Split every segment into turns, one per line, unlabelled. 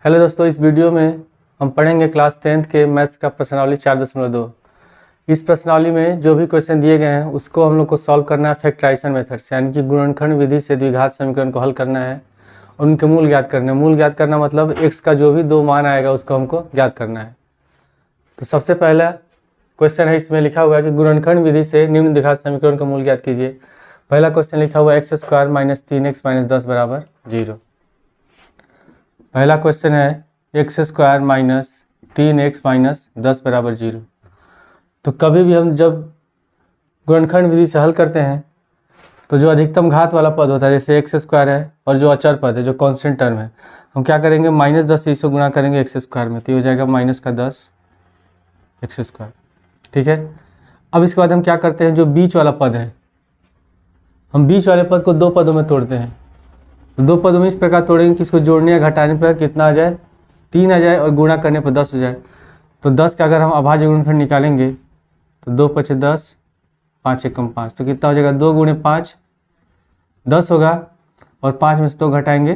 Hello दोस्तों, इस video में हम पढ़ेंगे क्लास 10th के मैथ्स का प्रश्नावली 4.2। इस प्रश्नावली में जो भी क्वेश्चन दिए गए हैं उसको हम लोग को सॉल्व करना है फैक्टराइजेशन मेथड से, यानी कि गुणनखंड विधि से द्विघात समीकरण को हल करना है और उनके मूल ज्ञात करने। मूल ज्ञात करना मतलब x का जो भी दो मान आएगा उसको हमको ज्ञात करना है। तो सबसे पहला क्वेश्चन है, इसमें लिखा हुआ है कि गुणनखंड विधि से निम्न द्विघात समीकरण का मूल ज्ञात कीजिए। पहला क्वेश्चन लिखा हुआ है x² - 3x - 10 = 0। पहला क्वेश्चन है x² - 3x - 10 = 0। तो कभी भी हम जब गुणनखंड विधि से हल करते हैं तो जो अधिकतम घात वाला पद होता है, जैसे x² है, और जो अचर पद है, जो कांस्टेंट टर्म है, हम क्या करेंगे -10 से इसको गुणा करेंगे x² में, तो ये हो जाएगा -10 x²। ठीक है। अब इसके बाद हम क्या करते हैं, जो बीच वाला पद है, हम बीच वाले पद को दो पदों में तोड़ते हैं। तो दो पदों में इस प्रकार तोड़ेंगे कि इसको जोड़ने या घटाने पर कितना आ जाए, 3 आ जाए, और गुणा करने पर 10 हो जाए। तो 10 का अगर हम अभाज्य गुणनखंड निकालेंगे तो 2 × 5 = 10, 5 × 1 = 5, तो कितना हो जाएगा 2 × 5 10 होगा, और 5 में से 2 घटाएंगे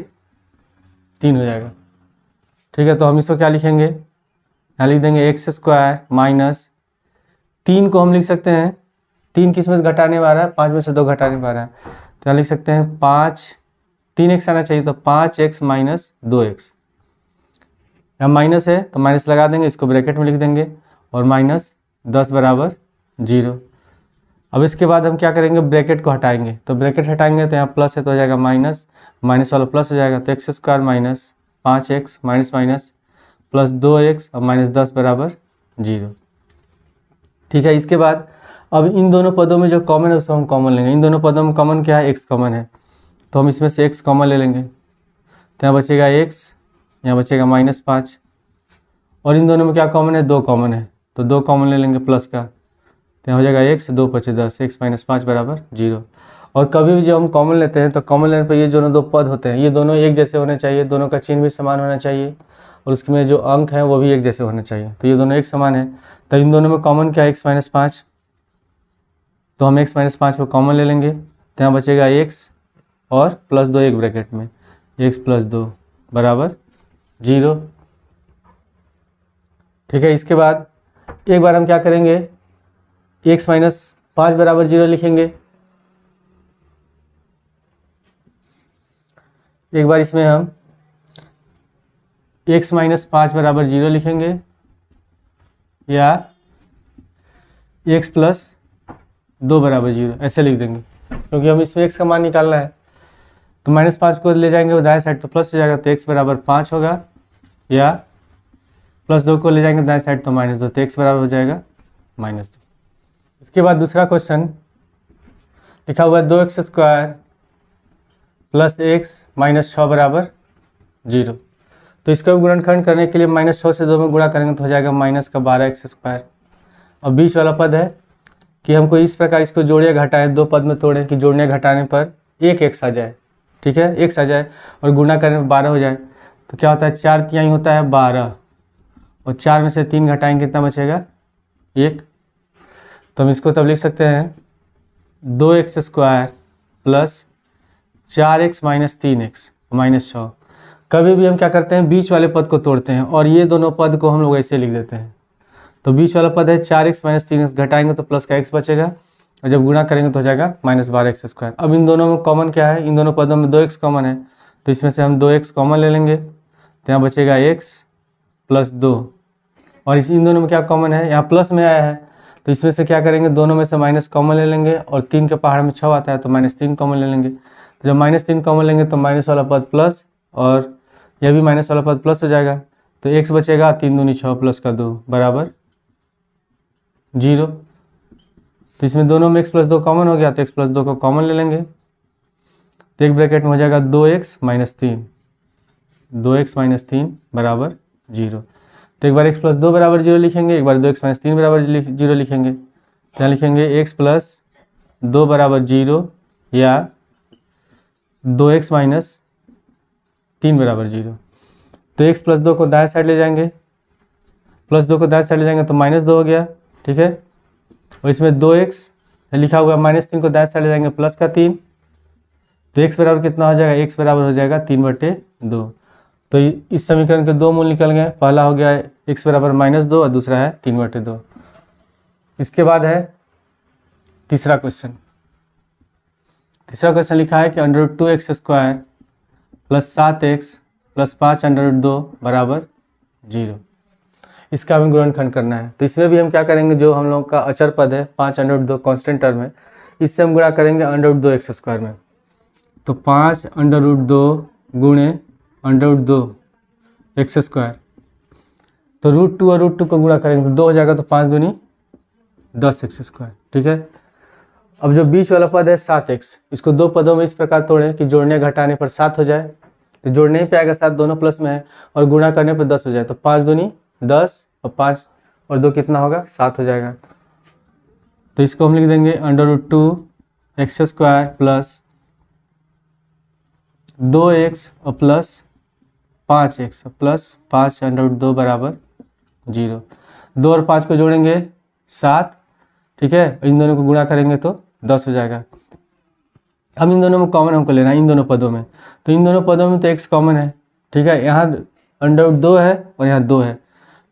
3 हो जाएगा। ठीक है। तो हम इसको क्या लिखेंगे, यहाँ लिख देंगे x² - 3 को हम लिख सकते हैं, 3 किस में से घटाने वाला है, 5 में से 2 घटाने वाला है, तो यहाँ लिख सकते हैं 3x आना चाहिए, तो 5x - 2x। यहाँ माइनस है तो माइनस लगा देंगे, इसको ब्रैकेट में लिख देंगे, और -10 = 0। अब इसके बाद हम क्या करेंगे, ब्रैकेट को हटाएंगे। तो ब्रैकेट हटाएंगे तो यहाँ प्लस है तो हो जाएगा माइनस, माइनस वाला प्लस हो जाएगा, तो x² - 5x प्लस 2x और -10 = 0। ठीक है। इसके बाद अब इन दोनों पदों में जो कॉमन है उसको हम कॉमन लेंगे। इन दोनों पदों में कॉमन क्या है, x कॉमन है, तो हम इसमें से x कॉमन ले लेंगे, तो यहाँ बचेगा x, यहाँ बचेगा -5, और इन दोनों में क्या कॉमन है, 2 कॉमन है, तो 2 कॉमन ले लेंगे प्लस का, तो यहाँ हो जाएगा x, 2 × 5 = 10, x - 5 = 0। और कभी भी जब हम कॉमन लेते हैं तो कॉमन लेने पर ये जो दो पद होते हैं ये दोनों एक जैसे होने चाहिए, दोनों का चिन्ह भी समान होना चाहिए, और उसमें जो अंक हैं वो भी एक जैसे होने चाहिए। तो ये दोनों एक समान है, तो इन दोनों में कॉमन क्या है, x - 5, तो हम x - 5 को कॉमन ले लेंगे, तो यहाँ बचेगा x और +2 एक ब्रैकेट में, x + 2 = 0। ठीक है। इसके बाद एक बार हम क्या करेंगे, x - 5 = 0 लिखेंगे। एक बार इसमें हम x - 5 = 0 लिखेंगे, या x + 2 = 0 ऐसे लिख देंगे, क्योंकि हम इसमें x का मान निकालना है। तो -5 को ले जाएंगे दाएं साइड तो प्लस हो जाएगा, तो x = 5 होगा, या +2 को ले जाएंगे दाएं साइड तो -2, तो x बराबर हो जाएगा -2। इसके बाद दूसरा क्वेश्चन लिखा हुआ है 2x² + x - 6 = 0। तो इसका गुणनखंड करने के लिए -6 से 2 में गुणा करेंगे तो हो जाएगा -12x²। और बीच वाला पद है कि हमको इस प्रकार इसको जोड़े घटाएं, दो पद में तोड़ें कि जोड़ने घटाने पर एक x आ जाए। ठीक है, x आ जाए और गुणा करने पर 12 हो जाए। तो क्या होता है, 4 तिहाई होता है 12, और 4 में से 3 घटाएंगे कितना बचेगा, 1। तो हम इसको तब लिख सकते हैं 2x² + 4x - 3x - 6। कभी भी हम क्या करते हैं, बीच वाले पद को तोड़ते हैं, और ये दोनों पद को हम लोग ऐसे लिख देते हैं। तो बीच वाला पद है 4x - 3x, घटाएंगे तो प्लस का x बचेगा, और जब गुणा करेंगे तो हो जाएगा -12x²। अब इन दोनों में कॉमन क्या है, इन दोनों पदों में 2x कॉमन है, तो इसमें से हम 2x कॉमन ले लेंगे, तो यहाँ बचेगा x + 2। और इन दोनों में क्या कॉमन है, यहाँ प्लस में आया है, तो इसमें से क्या करेंगे, दोनों में से माइनस कॉमन ले लेंगे, और 3 के पहाड़ में 6 आता है तो -3 कॉमन ले लेंगे। तो जब -3 कॉमन लेंगे तो माइनस वाला पद प्लस, और यह भी माइनस वाला पद प्लस हो जाएगा, तो x बचेगा 3 दूनी 6 + 2 = 0। तो इसमें दोनों में x + 2 कॉमन हो गया, तो x + 2 को कॉमन ले लेंगे, तो एक ब्रैकेट में हो जाएगा 2x - 3, 2x - 3 = 0। तो एक बार x + 2 = 0 लिखेंगे, एक बार 2x - 3 = 0 लिखेंगे। तो यहाँ लिखेंगे x + 2 = 0, या 2x - 3 = 0। तो x + 2 को दाएं साइड ले जाएंगे, +2 को दाएं साइड ले जाएंगे तो -2 हो गया। ठीक है। और इसमें 2x लिखा हुआ है, -3 को दाएं साइड ले जाएंगे प्लस का 3, तो x बराबर कितना हो जाएगा, x बराबर हो जाएगा 3/2। तो इस समीकरण के दो मूल निकल गए, पहला हो गया x बराबर -2 और दूसरा है 3/2। इसके बाद है तीसरा क्वेश्चन। तीसरा क्वेश्चन लिखा है कि √2x² + 7x + 5√2 बराबर 0। इसका हमें गुणनखंड करना है। तो इसमें भी हम क्या करेंगे, जो हम लोग का अचर पद है 5√2 कांस्टेंट टर्म है, इससे हम गुणा करेंगे √2x² में। तो 5√2 गुणे √2x²। तो √2 और √2 को गुणा करेंगे तो 2 हो जाएगा, तो 5 दूनी 10x²। ठीक है। अब जो बीच वाला पद है 7x, इसको दो पदों में इस प्रकार तोड़ें कि जोड़ने घटाने पर 7 हो जाए। तो जोड़ने ही पे आएगा 7, दोनों प्लस में है, और गुणा करने पर 10 हो जाए। तो 5 दूनी 10 और 5 और 2 कितना होगा, 7 हो जाएगा। तो इसको हम लिख देंगे √2x² + 2x और प्लस 5x प्लस 5√2 बराबर 0। 2 और 5 को जोड़ेंगे 7, ठीक है, इन दोनों को गुणा करेंगे तो 10 हो जाएगा। अब इन दोनों में कॉमन हमको लेना है, इन दोनों पदों में। तो इन दोनों पदों में तो x कॉमन है, ठीक है, यहाँ √2 है और यहाँ 2 है।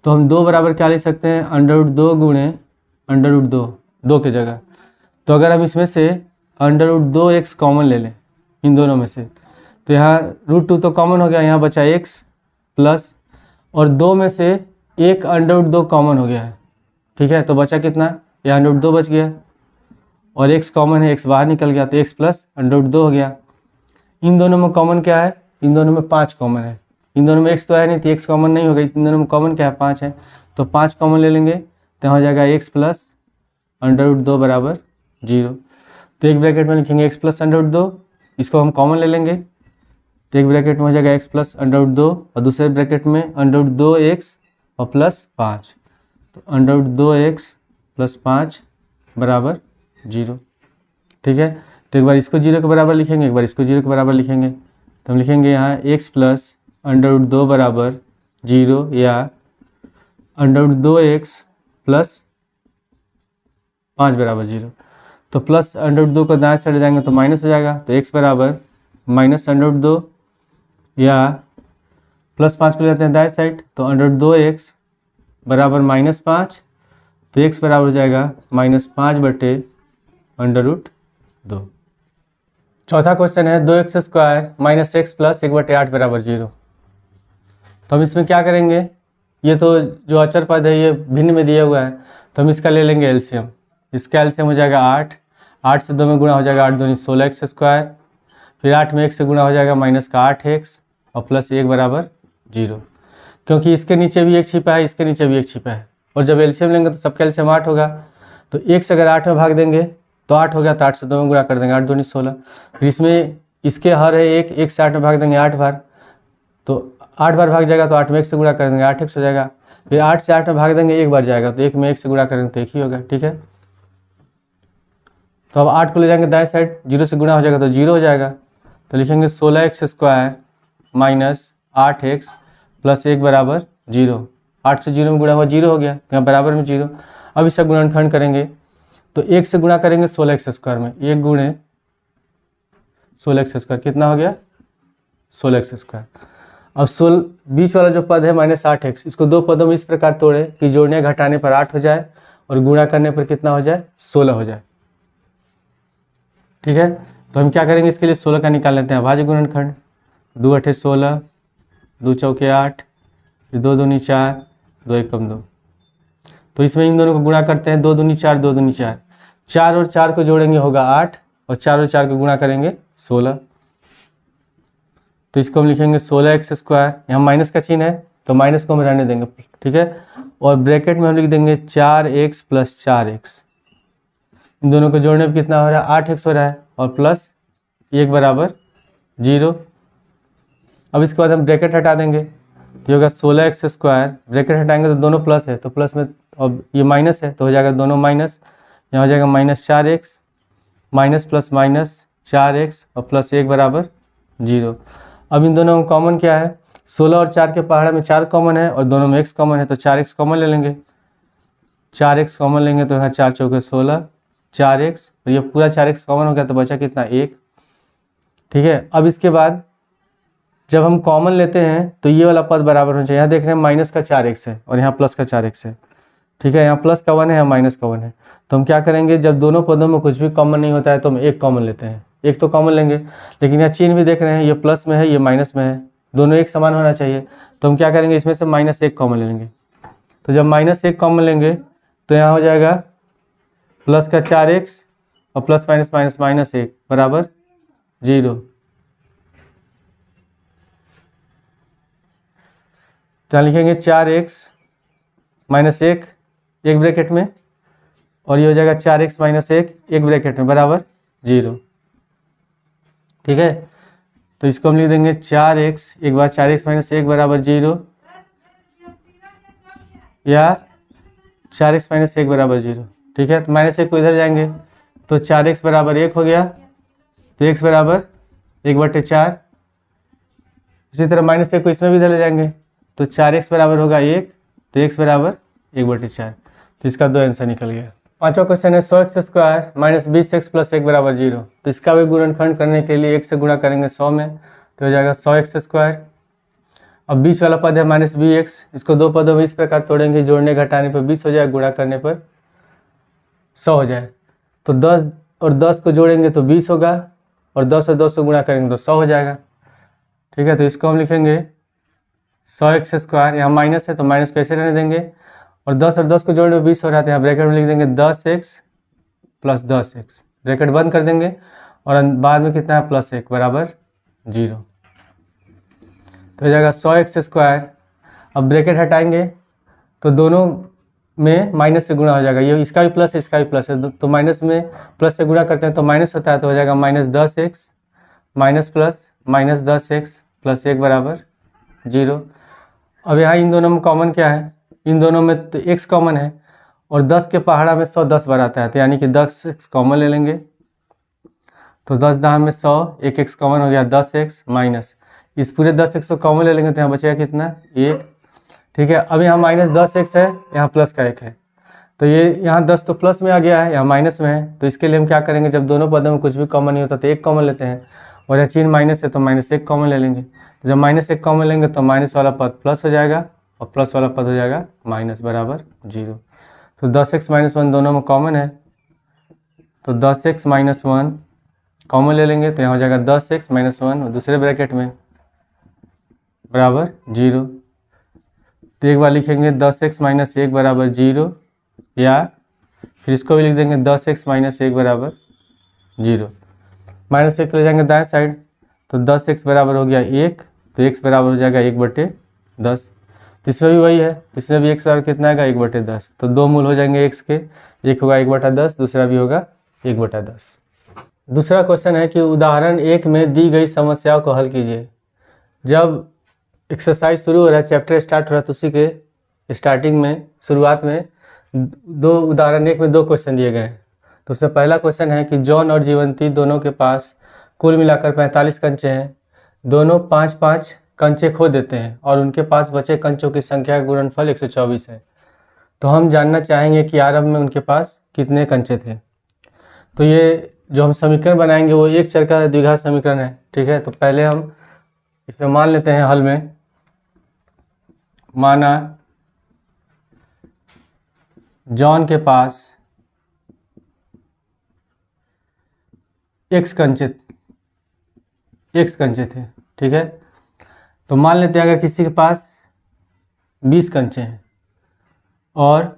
तो हम 2 बराबर क्या लिख सकते हैं, √2 गुणे √2, 2 की जगह। तो अगर हम इसमें से √2x कॉमन ले लें इन दोनों में से, तो यहाँ √2 तो कॉमन हो गया, यहाँ बचा x प्लस, और 2 में से एक √2 कॉमन हो गया है, ठीक है। तो बचा कितना, यहाँ √2 बच गया, और x कॉमन है, x बाहर निकल गया, तो x प्लस √2 हो गया। इन दोनों में कॉमन क्या है, इन दोनों में 5 कॉमन है। इन दोनों में x तो है नहीं, तो x कॉमन नहीं होगा। इन दोनों में कॉमन क्या है, 5 है। तो 5 कॉमन ले लेंगे, तो हो जाएगा x प्लस √2 बराबर 0। तो एक ब्रैकेट में लिखेंगे x प्लस √2, इसको हम कॉमन ले लेंगे, तो एक ब्रैकेट में हो जाएगा x प्लस √2 और दूसरे ब्रैकेट में √2x और प्लस 5। तो √2x प्लस 5 बराबर 0, ठीक है। तो एक बार इसको 0 के बराबर लिखेंगे, एक बार इसको 0 के बराबर लिखेंगे। तो हम लिखेंगे यहाँ x प्लस √2 बराबर 0 या √2x प्लस 5 बराबर 0। तो प्लस √2 को दाएं साइड जाएंगे तो माइनस हो जाएगा, तो x बराबर -√2 या प्लस 5 को लेते हैं दाएं साइड, तो √2x बराबर -5। तो x बराबर हो जाएगा -5/√2। चौथा क्वेश्चन है 2x² - x प्लस 1/8 बराबर 0। तो हम इसमें क्या करेंगे, ये तो जो अचर पद है ये भिन्न में दिया हुआ है, तो हम इसका ले लेंगे एलसीएम। इसका एलसीएम हो जाएगा 8, 8 से 2 में गुणा हो जाएगा 8 दूनी 16x², फिर 8 में 1 से गुणा हो जाएगा -8x और प्लस 1 बराबर 0। क्योंकि इसके नीचे भी 1 छिपा है, इसके नीचे भी 1 छिपा है, और जब एलसीएम लेंगे तो सबका एलसीएम 8 होगा। तो 1 से अगर 8 में भाग देंगे तो 8 हो गया, तो 8 से 2 में गुणा कर देंगे, 8 दूनी 16। फिर इसमें इसके हर है 1 से 8 में भाग देंगे 8 बार, तो 8 बार भाग जाएगा, तो 8 में 1 से गुणा कर देंगे 8x हो जाएगा। फिर 8 से 8 में भाग देंगे 1 बार जाएगा, तो 1 में 1 से गुणा करेंगे तो 1 ही होगा, ठीक है। तो अब 8 को ले जाएंगे दाएं साइड, 0 से गुणा हो जाएगा तो 0 हो जाएगा। तो लिखेंगे 16x² माइनस 8x प्लस 1 बराबर 0। 8 से 0 में गुणा हुआ 0 हो गया, तो यहाँ बराबर में 0। अब इसका गुणनखंड करेंगे, तो 1 से गुणा करेंगे 16x² में, 1 गुणे 16x², कितना हो गया 16x²। अब बीच वाला जो पद है -8x, इसको दो पदों में इस प्रकार तोड़े कि जोड़ने घटाने पर 8 हो जाए और गुणा करने पर कितना हो जाए, 16 हो जाए, ठीक है। तो हम क्या करेंगे, इसके लिए 16 का निकाल लेते हैं अभाज्य गुणनखंड। 2 8 16, 2 चौके 8, फिर 2 दूनी 4, 2 एकम 2। तो इसमें इन दोनों को गुणा करते हैं, 2 दूनी 4, 2 दूनी 4, 4 और 4 को जोड़ेंगे होगा 8, और 4 और 4 को गुणा करेंगे 16। तो इसको हम लिखेंगे 16x², यहाँ माइनस का चिन्ह है तो माइनस को हम रहने देंगे, ठीक है। और ब्रैकेट में हम लिख देंगे 4x प्लस 4x। इन दोनों को जोड़ने पर कितना हो रहा है, 8x हो रहा है, और प्लस 1 बराबर 0। अब इसके बाद हम ब्रैकेट हटा देंगे, तो होगा 16x², ब्रैकेट हटाएंगे तो दोनों प्लस है, तो प्लस में अब ये माइनस है तो हो जाएगा दोनों माइनस, यहाँ हो जाएगा -4x, minus plus minus 4x और प्लस 1 बराबर 0। अब इन दोनों में कॉमन क्या है, 16 और 4 के पहाड़ा में 4 कॉमन है और दोनों में x कॉमन है, तो 4x कॉमन ले लेंगे। 4x कॉमन लेंगे तो यहाँ 4 चौके 16, 4x, और ये पूरा 4x कॉमन हो गया, तो बचा कितना 1, ठीक है। अब इसके बाद जब हम कॉमन लेते हैं तो ये वाला पद बराबर होना चाहिए। यहाँ देख रहे हैं माइनस का 4x है और यहाँ प्लस का 4x है, ठीक है। यहाँ प्लस का 1 है, यहाँ माइनस का 1 है। तो हम क्या करेंगे, जब दोनों पदों में कुछ भी कॉमन नहीं होता है तो हम एक कॉमन लेते हैं, एक तो कॉमन लेंगे। लेकिन यहाँ चिन्ह भी देख रहे हैं, ये प्लस में है, ये माइनस में है, दोनों एक समान होना चाहिए। तो हम क्या करेंगे, इसमें से -1 कॉमन ले लेंगे। तो जब -1 कॉमन लेंगे तो यहाँ हो जाएगा प्लस का 4x और प्लस माइनस माइनस -1 बराबर 0। तो लिखेंगे 4x -1 एक ब्रैकेट में, और ये हो जाएगा 4x -1 एक ब्रैकेट में बराबर 0, ठीक है। तो इसको हम लिख देंगे 4x एक बार 4x -1 बराबर 0, या 4x -1 बराबर 0, ठीक है। तो -1 को इधर जाएंगे तो 4x बराबर 1 हो गया, तो x बराबर 1/4। उसी तरह -1 को इसमें भी इधर ले जाएंगे तो 4x बराबर होगा 1, तो x बराबर 1/4। तो इसका 2 आंसर निकल गया। पांचवा क्वेश्चन है 100x² -20x + 1 बराबर 0। तो इसका भी गुणनखंड करने के लिए 1 से गुणा करेंगे 100 में, तो हो जाएगा 100x²। अब बीच वाला पद है -bx, इसको दो पदों में इस प्रकार तोड़ेंगे, जोड़ने घटाने पर 20 हो जाए, गुणा करने पर 100 हो जाए। तो 10 और 10 को जोड़ेंगे तो 20 होगा, और 10 और 2 से गुणा करेंगे तो 100 हो जाएगा, ठीक है। तो इसको हम लिखेंगे 100x², यहाँ माइनस है तो माइनस को ऐसे रहने देंगे, और 10 और 10 को जोड़ने में 20 हो रहा है, यहाँ ब्रैकेट में लिख देंगे 10x + 10x, ब्रैकेट बंद कर देंगे, और बाद में कितना है +1 बराबर 0। तो हो जाएगा 100x²। अब ब्रैकेट हटाएंगे तो दोनों में माइनस से गुणा हो जाएगा, ये इसका भी प्लस है, इसका भी प्लस है, तो माइनस में प्लस से गुणा करते हैं तो माइनस होता है, तो हो जाएगा -10x माइनस प्लस -10x + 1 बराबर 0। अब यहाँ इन दोनों में कॉमन क्या है, इन दोनों में तो x कॉमन है, और 10 के पहाड़ा में 100 10 बार आता है, तो यानी कि 10x कॉमन ले लेंगे। तो 10 दाम में 100, एक x कॉमन हो गया 10x माइनस इस पूरे 10x को कॉमन ले लेंगे तो यहाँ बचेगा कितना 1, ठीक है। अब यहाँ -10x है, यहाँ प्लस का 1 है, तो ये यहाँ 10 तो प्लस में आ गया है, यहाँ माइनस में है। तो इसके लिए हम क्या करेंगे, जब दोनों पदों में कुछ भी कॉमन नहीं होता तो एक कॉमन लेते हैं, और यहाँ चिन्ह माइनस है तो -1 कॉमन ले लेंगे। तो जब -1 कॉमन लेंगे तो माइनस वाला पद प्लस हो जाएगा, और प्लस वाला पद हो जाएगा माइनस बराबर 0। तो 10x - 1 दोनों में कॉमन है, तो 10x - 1 कॉमन ले लेंगे, तो यहाँ हो जाएगा 10x - 1 और दूसरे ब्रैकेट में बराबर 0। तो एक बार लिखेंगे 10x - 1 बराबर 0, या फिर इसको भी लिख देंगे 10x - 1 बराबर 0। -1 ले जाएंगे दाएं साइड, तो 10x बराबर हो गया 1, तो x बराबर हो जाएगा 1/10। तो इसमें भी वही है, तो इसमें भी x बराबर कितना आएगा 1/10। तो दो मूल हो जाएंगे x के, एक होगा 1/10, दूसरा भी होगा 1/10। दूसरा क्वेश्चन है कि उदाहरण 1 में दी गई समस्याओं को हल कीजिए। जब एक्सरसाइज शुरू हो रहा है, चैप्टर स्टार्ट हो रहा है, तो उसी के स्टार्टिंग में शुरुआत में उदाहरण 1 में 2 क्वेश्चन दिए गए हैं। तो उसमें पहला क्वेश्चन है कि जॉन और जीवंती दोनों के पास कुल मिलाकर 45 कंचे हैं, दोनों 5-5 कंचे खो देते हैं और उनके पास बचे कंचों की संख्या का गुणनफल 124 है। तो हम जानना चाहेंगे कि आरंभ में उनके पास कितने कंचे थे। तो ये जो हम समीकरण बनाएंगे वो एक चर का द्विघात समीकरण है, ठीक है। तो पहले हम इसमें मान लेते हैं, हल में माना जॉन के पास x कंचे थे, ठीक है। तो मान लेते हैं अगर किसी के पास 20 कंचे हैं और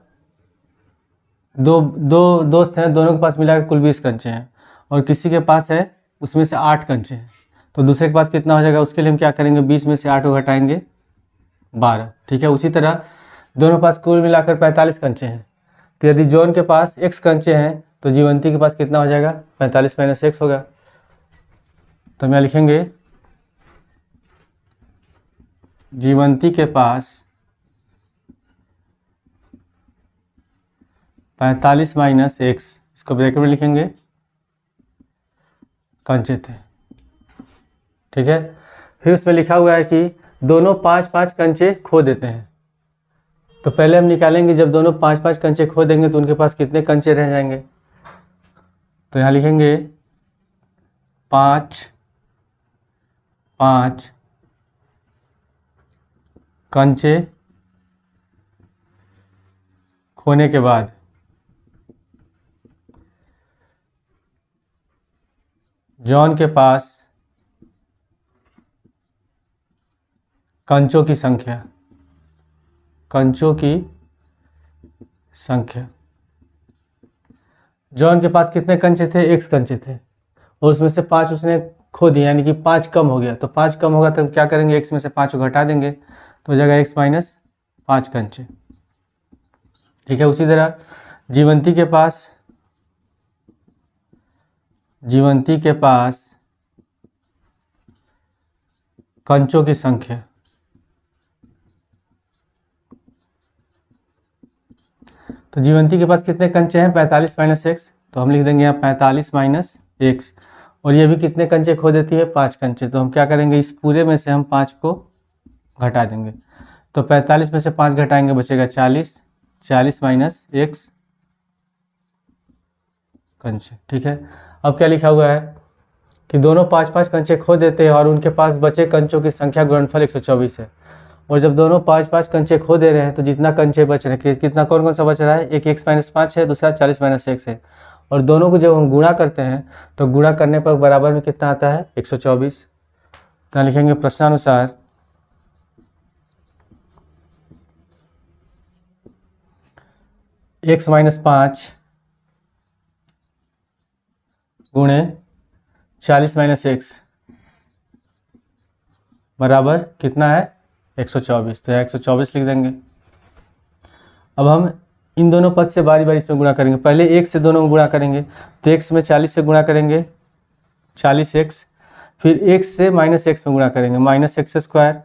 दो दोस्त हैं, दोनों के पास मिलाकर कुल 20 कंचे हैं, और किसी के पास है उसमें से 8 कंचे हैं, तो दूसरे के पास कितना हो जाएगा, उसके लिए हम क्या करेंगे, 20 में से 8 को घटाएंगे 12, ठीक है। उसी तरह दोनों के पास कुल मिलाकर 45 कंचे हैं, तो यदि जॉन के पास x कंचे हैं तो जीवंती के पास कितना हो जाएगा, 45 - x होगा। तो हम यहाँ लिखेंगे जीवंती के पास 45 - x, इसको ब्रैकेट में लिखेंगे, कंचे थे, ठीक है। फिर उसमें लिखा हुआ है कि दोनों 5-5 कंचे खो देते हैं। तो पहले हम निकालेंगे, जब दोनों 5-5 कंचे खो देंगे तो उनके पास कितने कंचे रह जाएंगे। तो यहाँ लिखेंगे 5, 5 कंचे खोने के बाद जॉन के पास कंचों की संख्या जॉन के पास कितने कंचे थे? x कंचे थे और उसमें से 5 उसने खो दिए, यानी कि 5 कम हो गया। तो 5 कम होगा तो हम क्या करेंगे, x में से 5 को घटा देंगे तो हो जाएगा x माइनस 5 कंचे। ठीक है। उसी तरह जीवंती के पास कंचों की संख्या तो जीवंती के पास कितने कंचे हैं? 45 माइनस एक्स, तो हम लिख देंगे यहाँ 45 माइनस एक्स। और ये भी कितने कंचे खो देती है? 5 कंचे। तो हम क्या करेंगे, इस पूरे में से हम 5 को घटा देंगे। तो 45 में से 5 घटाएंगे, बचेगा 40, 40 माइनस एक्स कंचे। ठीक है। अब क्या लिखा हुआ है कि दोनों 5-5 कंचे खो देते हैं और उनके पास बचे कंचों की संख्या गुणनफल 124 है। और जब दोनों 5-5 कंचे खो दे रहे हैं तो जितना कंचे बच रहे हैं, कितना कौन कौन सा बच रहा है? एक x माइनस 5 है, दूसरा 40 माइनस एक्स है। और दोनों को जब हम गुणा करते हैं तो गुणा करने पर बराबर में कितना आता है? 124। तो लिखेंगे प्रश्नानुसार x माइनस 5 गुणे 40 माइनस एक्स बराबर कितना है? 124। तो 124 लिख देंगे। अब हम इन दोनों पद से बारी बारी इसमें गुणा करेंगे। पहले एक से दोनों में गुणा करेंगे तो x में 40 से गुणा करेंगे 40x, फिर x से माइनस एक्स में गुणा करेंगे माइनस एक्स स्क्वायर,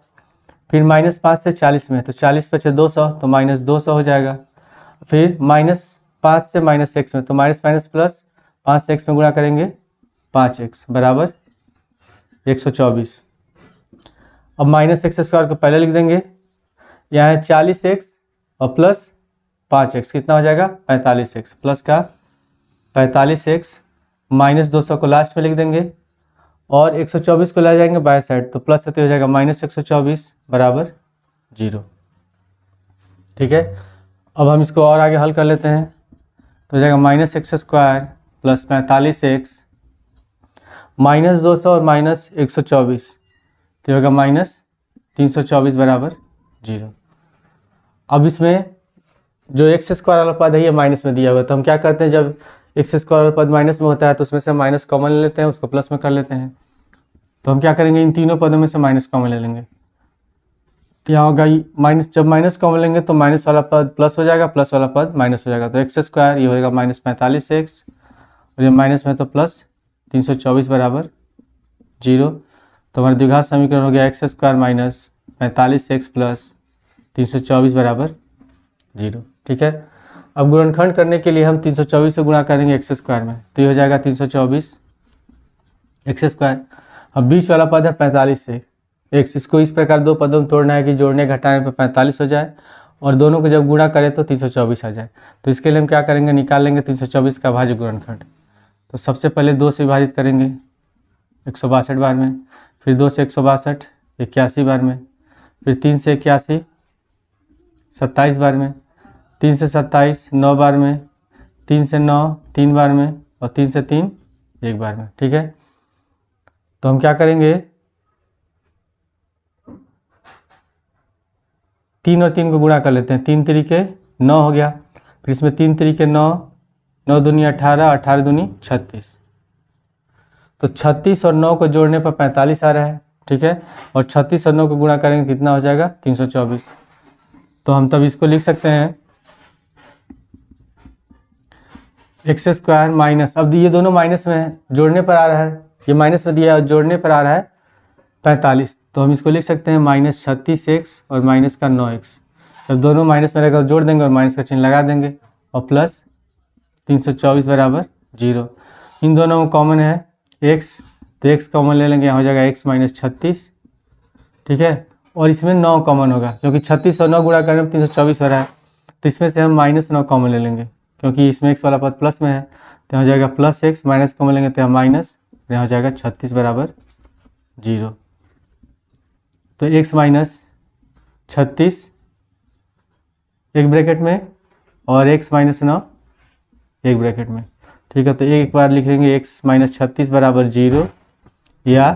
फिर माइनस 5 से 40 में तो 40 बचे 200 तो माइनस 200 हो जाएगा। फिर माइनस 5 से माइनस एक्स में तो माइनस माइनस प्लस 5 से x में गुणा करेंगे 5x बराबर 124। अब माइनस एक्स स्क्वायर को पहले लिख देंगे, यहाँ है 40x और प्लस 5x कितना हो जाएगा? 45x प्लस का 45x माइनस 200 को लास्ट में लिख देंगे और 124 को ले जाएंगे बाय साइड तो प्लस होते हो जाएगा माइनस 124 बराबर 0। ठीक है। अब हम इसको और आगे हल कर लेते हैं तो हो जाएगा minus x square plus 45x minus 200 और माइनस 124 तो होगा माइनस 324 बराबर 0। अब इसमें जो एक्स स्क्वायर वाला पद है ये माइनस में दिया हुआ है तो हम क्या करते हैं, जब एक्स स्क्वायर वाला पद माइनस में होता है तो उसमें से माइनस कॉमन ले लेते हैं, उसको प्लस में कर लेते हैं। तो हम क्या करेंगे, इन तीनों पदों में से माइनस कॉमन ले लेंगे। तो यहाँ होगा माइनस, जब माइनस कॉमन लेंगे तो माइनस वाला पद प्लस हो जाएगा, प्लस वाला पद माइनस हो जाएगा। तो एक्स स्क्वायर ये होगा माइनस 45x और ये माइनस में तो प्लस 324 बराबर 0। तो हमारा द्विघात समीकरण हो गया x square minus 45x plus 324 बराबर 0। ठीक है। अब गुणनखंड करने के लिए हम 324 से गुणा करेंगे एक्स स्क्वायर में तो ये हो जाएगा 324 एक्स स्क्वायर। अब बीच वाला पद है 45 से एक्स, इसको इस प्रकार दो पदों में तोड़ना है कि जोड़ने घटाने पर 45 हो जाए और दोनों को जब गुणा करें तो 324 आ जाए। तो इसके लिए हम क्या करेंगे, निकाल लेंगे 324 का भाज्य गुणनखंड। तो सबसे पहले 2 से विभाजित करेंगे 162 बार में, फिर 2 से 162 81 बार में, फिर 3 से 81 27 बार में, 3 से 27 9 बार में, 3 से 9 3 बार में और 3 से 3 1 बार में। ठीक है। तो हम क्या करेंगे, 3 और 3 को गुणा कर लेते हैं। 3 तरीके 9 हो गया, फिर इसमें 3 तरीके 9, 9 दूनी 18, 18 दूनी 36। तो 36 और 9 को जोड़ने पर 45 आ रहा है। ठीक है। और 36 और 9 को गुणा करेंगे कितना हो जाएगा, 324। तो हम तब इसको लिख सकते हैं एक्स स्क्वायर माइनस, अब ये दोनों माइनस में है, जोड़ने पर आ रहा है, ये माइनस में दिया है और जोड़ने पर आ रहा है 45। तो हम इसको लिख सकते हैं माइनस 36x और माइनस का 9x। जब दोनों माइनस में रहेगा जोड़ देंगे और माइनस का चिन्ह लगा देंगे और प्लस 324 बराबर 0। इन दोनों में कॉमन है x, तो x कॉमन ले लेंगे, यहाँ हो जाएगा x माइनस 36। ठीक है। और इसमें 9 कॉमन होगा क्योंकि 36 और 9 गुणा करने में 324 हो रहा है, तो इसमें से हम माइनस 9 कॉमन ले लेंगे क्योंकि इसमें x वाला पद प्लस में है। तो हो जाएगा प्लस x, माइनस कॉमन लेंगे तो यहाँ माइनस, यहाँ हो जाएगा 36 बराबर 0। तो x माइनस 36 एक ब्रैकेट में और x माइनस 9 एक ब्रैकेट में। ठीक है, तो एक बार लिखेंगे x माइनस 36 बराबर 0 या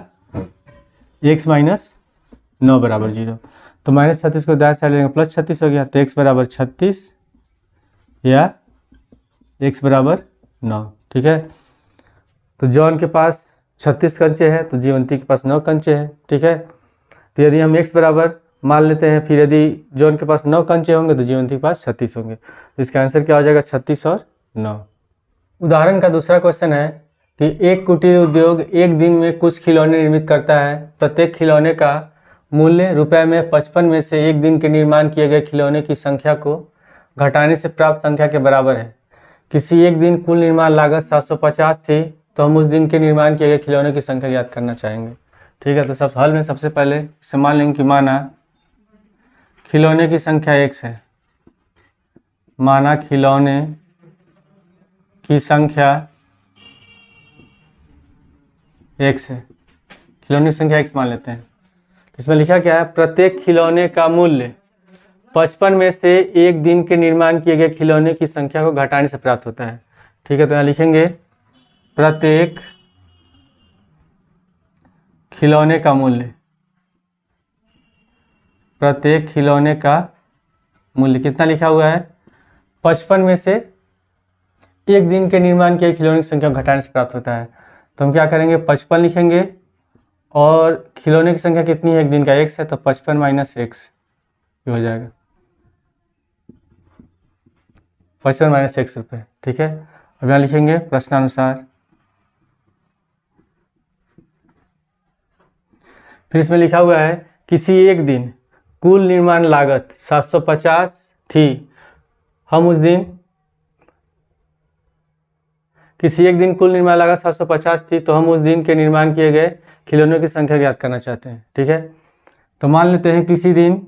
x माइनस 9 बराबर 0। तो माइनस 36 को दाएं साइड लेंगे प्लस 36 हो गया, तो x बराबर 36 या x बराबर 9। ठीक है, तो जॉन के पास 36 कंचे हैं तो जीवंती के पास 9 कंचे हैं। ठीक है, तो यदि हम x बराबर मान लेते हैं, फिर यदि जॉन के पास 9 कंचे होंगे तो जीवंती के पास 36 होंगे। तो इसका आंसर क्या हो जाएगा? 36 और 9। उदाहरण का दूसरा क्वेश्चन है कि एक कुटीर उद्योग एक दिन में कुछ खिलौने निर्मित करता है। प्रत्येक खिलौने का मूल्य रुपए में 55 में से एक दिन के निर्माण किए गए खिलौने की संख्या को घटाने से प्राप्त संख्या के बराबर है। किसी एक दिन कुल निर्माण लागत 750 थी, तो हम उस दिन के निर्माण किए गए खिलौने की संख्या ज्ञात करना चाहेंगे। ठीक है, तो सब हल में सबसे पहले इसे मान लेंगे कि माना खिलौने की संख्या x है, माना खिलौने की संख्या x है, खिलौने की संख्या x मान लेते हैं। इसमें लिखा क्या है? प्रत्येक खिलौने का मूल्य 55 में से एक दिन के निर्माण किए गए खिलौने की संख्या को घटाने से प्राप्त होता है। ठीक है, तो यहाँ लिखेंगे प्रत्येक खिलौने का मूल्य, प्रत्येक खिलौने का मूल्य कितना लिखा हुआ है? 55 में से एक दिन के निर्माण किए खिलौने की संख्या को घटाने से प्राप्त होता है। तो हम क्या करेंगे? 55 लिखेंगे और खिलौने की संख्या कितनी है? एक दिन का x है, तो 55 माइनस x हो जाएगा 55 माइनस x रुपये। ठीक है, अब यहाँ लिखेंगे प्रश्नानुसार। फिर इसमें लिखा हुआ है किसी एक दिन कुल निर्माण लागत 750 थी, हम उस दिन किसी एक दिन कुल निर्माण लागत 750 थी, तो हम उस दिन के निर्माण किए गए खिलौनों की संख्या ज्ञात करना चाहते हैं। ठीक है, तो मान लेते हैं किसी दिन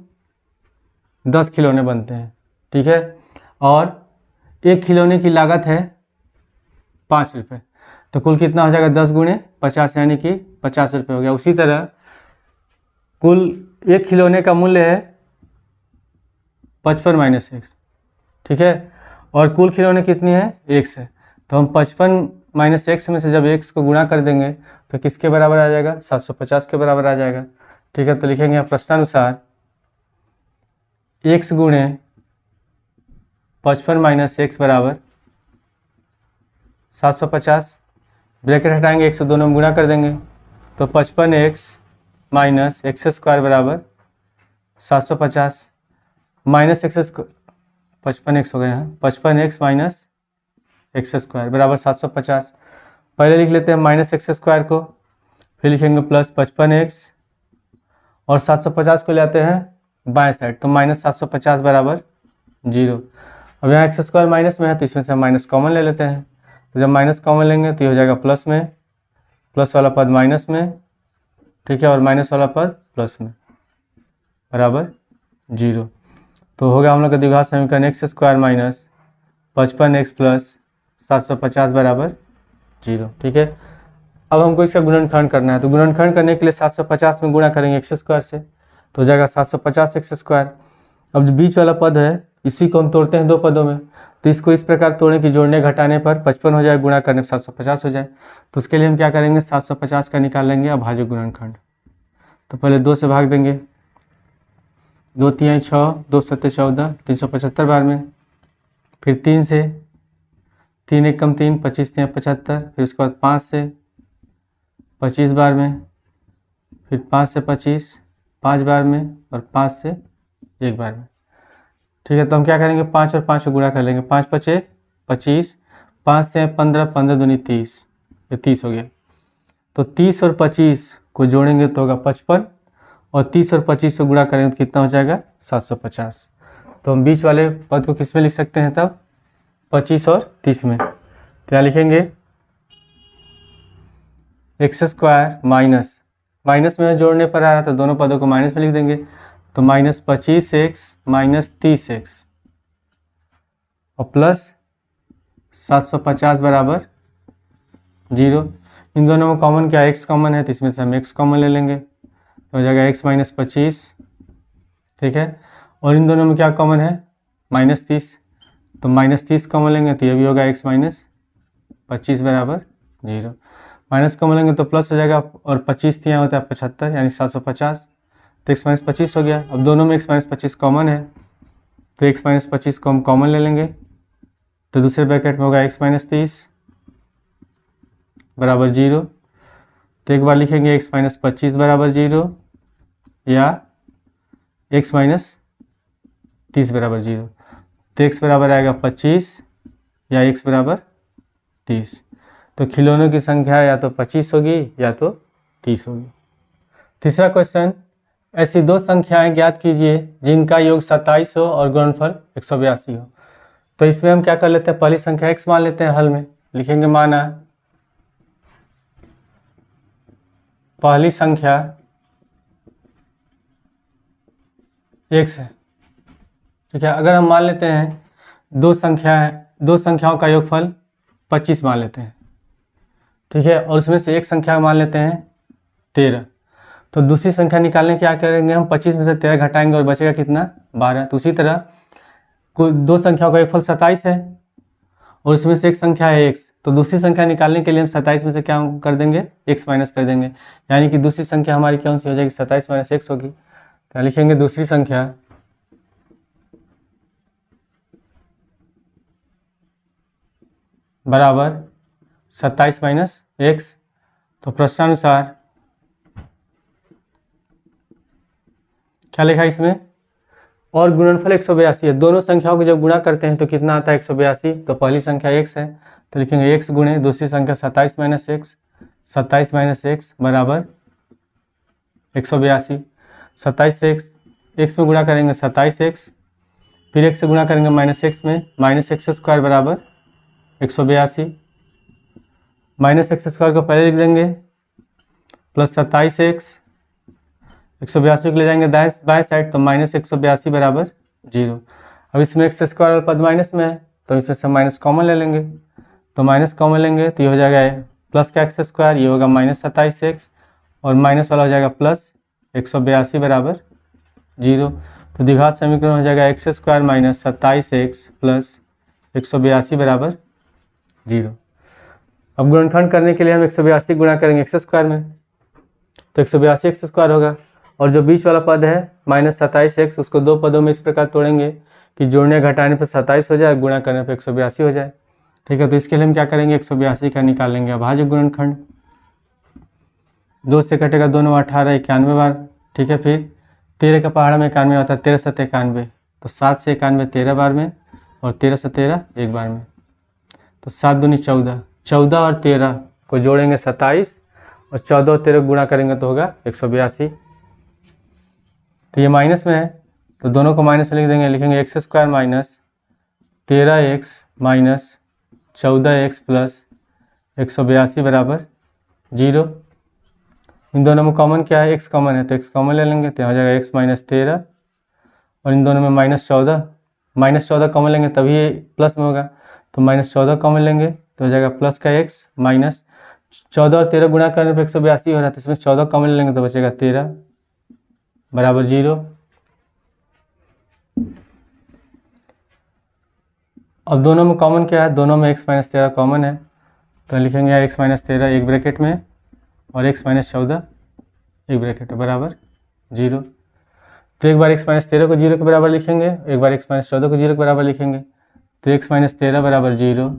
10 खिलौने बनते हैं। ठीक है, और एक खिलौने की लागत है 5 रुपये, तो कुल कितना हो जाएगा? 10 गुणे 50 यानी कि 50 रुपये हो गया। उसी तरह कुल एक खिलौने का मूल्य है 55 माइनस x। ठीक है, और कुल खिलौने कितनी है? x है, तो हम 55 माइनस x में से जब x को गुणा कर देंगे तो किसके बराबर आ जाएगा? 750 के बराबर आ जाएगा। ठीक है, तो लिखेंगे यहाँ प्रश्नानुसार x गुणे 55 माइनस x बराबर 750। ब्रैकेट हटाएंगे, 1 से दोनों में गुणा कर देंगे, तो 55x माइनस एक्स स्क्वायर बराबर 750 माइनस एक्स स्क्वायर 55x हो गया है, 55x माइनस एक्स स्क्वायर बराबर 750। पहले लिख लेते हैं माइनस एक्स स्क्वायर को, फिर लिखेंगे प्लस 55x और 750 को ले आते हैं बाएं साइड, तो माइनस 750 बराबर 0। अब यहाँ एक्स स्क्वायर माइनस में है तो इसमें से हम माइनस कॉमन ले लेते हैं, तो जब माइनस कॉमन लेंगे तो ये हो जाएगा प्लस में, प्लस वाला पद माइनस में। ठीक है, और माइनस वाला पद प्लस में बराबर 0। तो हो गया हम लोग का द्विघात समीकरण x square minus 55x plus 750 बराबर 0। ठीक है, अब हमको इसका गुणनखंड करना है, तो गुणनखंड करने के लिए 750 में गुणा करेंगे एक्स स्क्वायर से, तो हो जाएगा 750 एक्स स्क्वायर। अब जो बीच वाला पद है इसी को हम तोड़ते हैं दो पदों में, तो इसको इस प्रकार तोड़ें कि जोड़ने घटाने पर 55 हो जाए, गुणा करने पर 750 हो जाए। तो उसके लिए हम क्या करेंगे? 750 का निकाल लेंगे अभाज्य गुणनखंड। तो पहले 2 से भाग देंगे, 2 तिहाई 6, 2 सत्ते 14, 375 बार में, फिर 3 से, 3 एक कम 3, 25 तिहाई 75, फिर उसके बाद 5 से 25 बार में, फिर 5 से 25 5 बार में, और 5 से 1 बार में। ठीक है, तो हम क्या करेंगे? 5 और 5 को गुणा कर लेंगे, 5 पचे 25, 5 से 15, 15 दूनी 30, ये 30 हो गया। तो 30 और 25 को जोड़ेंगे तो होगा 55, और 30 और 25 को गुणा करेंगे तो कितना हो जाएगा? 750। तो हम बीच वाले पद को किस में लिख सकते हैं तब? 25 और 30 में। तो यहाँ लिखेंगे एक्स स्क्वायर माइनस, माइनस में जोड़ने पर आ रहा था, दोनों पदों को माइनस में लिख देंगे, तो माइनस 25x माइनस 30x और प्लस 750 बराबर 0। इन दोनों में कॉमन क्या है? x कॉमन है, तो इसमें से हम x कॉमन ले लेंगे, तो हो जाएगा x माइनस 25 ठीक है। और इन दोनों में क्या कॉमन है, -30, तो -30 कॉमन लेंगे तो ये भी होगा x माइनस 25 बराबर 0। माइनस कॉमन लेंगे तो प्लस हो जाएगा, और 25 यहाँ होता है 75 यानी 750, तो x माइनस 25 हो गया। अब दोनों में x माइनस 25 कॉमन है, तो x माइनस 25 को हम कॉमन ले लेंगे, तो दूसरे ब्रैकेट में होगा x माइनस 30 बराबर 0। तो एक बार लिखेंगे x माइनस 25 बराबर 0 या x माइनस 30 बराबर 0। तो x बराबर आएगा 25 या x बराबर 30। तो खिलौनों की संख्या या तो 25 होगी या तो 30 होगी। तीसरा क्वेश्चन, ऐसी दो संख्याएं ज्ञात कीजिए जिनका योग 27 हो और गुणनफल 182 हो। तो इसमें हम क्या कर लेते हैं, पहली संख्या x मान लेते हैं, हल में लिखेंगे माना पहली संख्या x है, ठीक है। अगर हम मान लेते हैं दो संख्याओं का योगफल 25 मान लेते हैं, ठीक है, और उसमें से एक संख्या मान लेते हैं 13, तो दूसरी संख्या निकालने क्या करेंगे हम, 25 में से 13 घटाएंगे और बचेगा कितना, 12। तो उसी तरह दो संख्याओं का योगफल 27 है और उसमें से एक संख्या है x, तो दूसरी संख्या निकालने के लिए हम 27 में से क्या कर देंगे, x माइनस कर देंगे, यानी कि दूसरी संख्या हमारी कौन सी हो जाएगी, 27 माइनस x होगी। तो लिखेंगे दूसरी संख्या बराबर 27 माइनस x। तो प्रश्नानुसार क्या लिखा इसमें, और गुणनफल 182 है। दोनों संख्याओं को जब गुणा करते हैं तो कितना आता है, 182। तो पहली संख्या x है, तो लिखेंगे x गुणे दूसरी संख्या 27 माइनस x, 27 माइनस x बराबर 182। 27 से x में गुणा करेंगे 27x, फिर x से गुणा करेंगे माइनस x में, माइनस x स्क्वायर बराबर 182। माइनस x स्क्वायर को पहले लिख देंगे, प्लस 27x, 182 को ले जाएंगे बाएं साइड, तो माइनस 182 बराबर 0। अब इसमें x स्क्वायर वाला पद माइनस में है, तो इसमें से माइनस कॉमन ले लेंगे, तो माइनस कॉमन लेंगे तो ये हो जाएगा प्लस का x स्क्वायर, ये होगा माइनस 27x, और माइनस वाला हो जाएगा प्लस 182 बराबर 0। तो द्विघात समीकरण हो जाएगा x square minus 27x plus 182 बराबर 0। अब गुणनखंड करने के लिए हम 182 गुणा करेंगे x स्क्वायर में, तो 182 x स्क्वायर होगा, और जो बीच वाला पद है माइनस 27x, उसको दो पदों में इस प्रकार तोड़ेंगे कि जोड़ने घटाने पर 27 हो जाए, गुणा करने पर 182 हो जाए, ठीक है। तो इसके लिए हम क्या करेंगे, 182 का निकालेंगे अभाज्य गुणनखंड। 2 से कटेगा 2 9 18, 91 बार, ठीक है। फिर 13 का पहाड़ा में 91 होता है, 13 7 91, तो 7 से 91 13 बार में, और 13 से 13 एक बार में, तो 7 दूनी 14, 14 और 13 को जोड़ेंगे 27, और 14 और 13 गुणा करेंगे तो होगा 182। तो ये माइनस में है, तो दोनों को माइनस में लिख देंगे, लिखेंगे x square minus 13x minus 14x plus 182 बराबर 0। इन दोनों में कॉमन क्या है, x कॉमन है, तो x कॉमन ले लेंगे, तो हो जाएगा x माइनस 13, और इन दोनों में -14 कॉमन लेंगे तभी ये प्लस में होगा, तो -14 कॉमन लेंगे तो हो जाएगा प्लस का x माइनस 14 और 13 गुणा करने पर 182 हो रहा है, तो इसमें 14 कॉमन लेंगे तो बचेगा 13 बराबर 0। अब दोनों में कॉमन क्या है, दोनों में x माइनस 13 कॉमन है, तो लिखेंगे x माइनस 13 एक ब्रैकेट में, और x माइनस 14 एक ब्रैकेट में बराबर 0। तो एक बार x माइनस 13 को 0 के बराबर लिखेंगे, एक बार x माइनस 14 को 0 के बराबर लिखेंगे, तो x माइनस 13 बराबर 0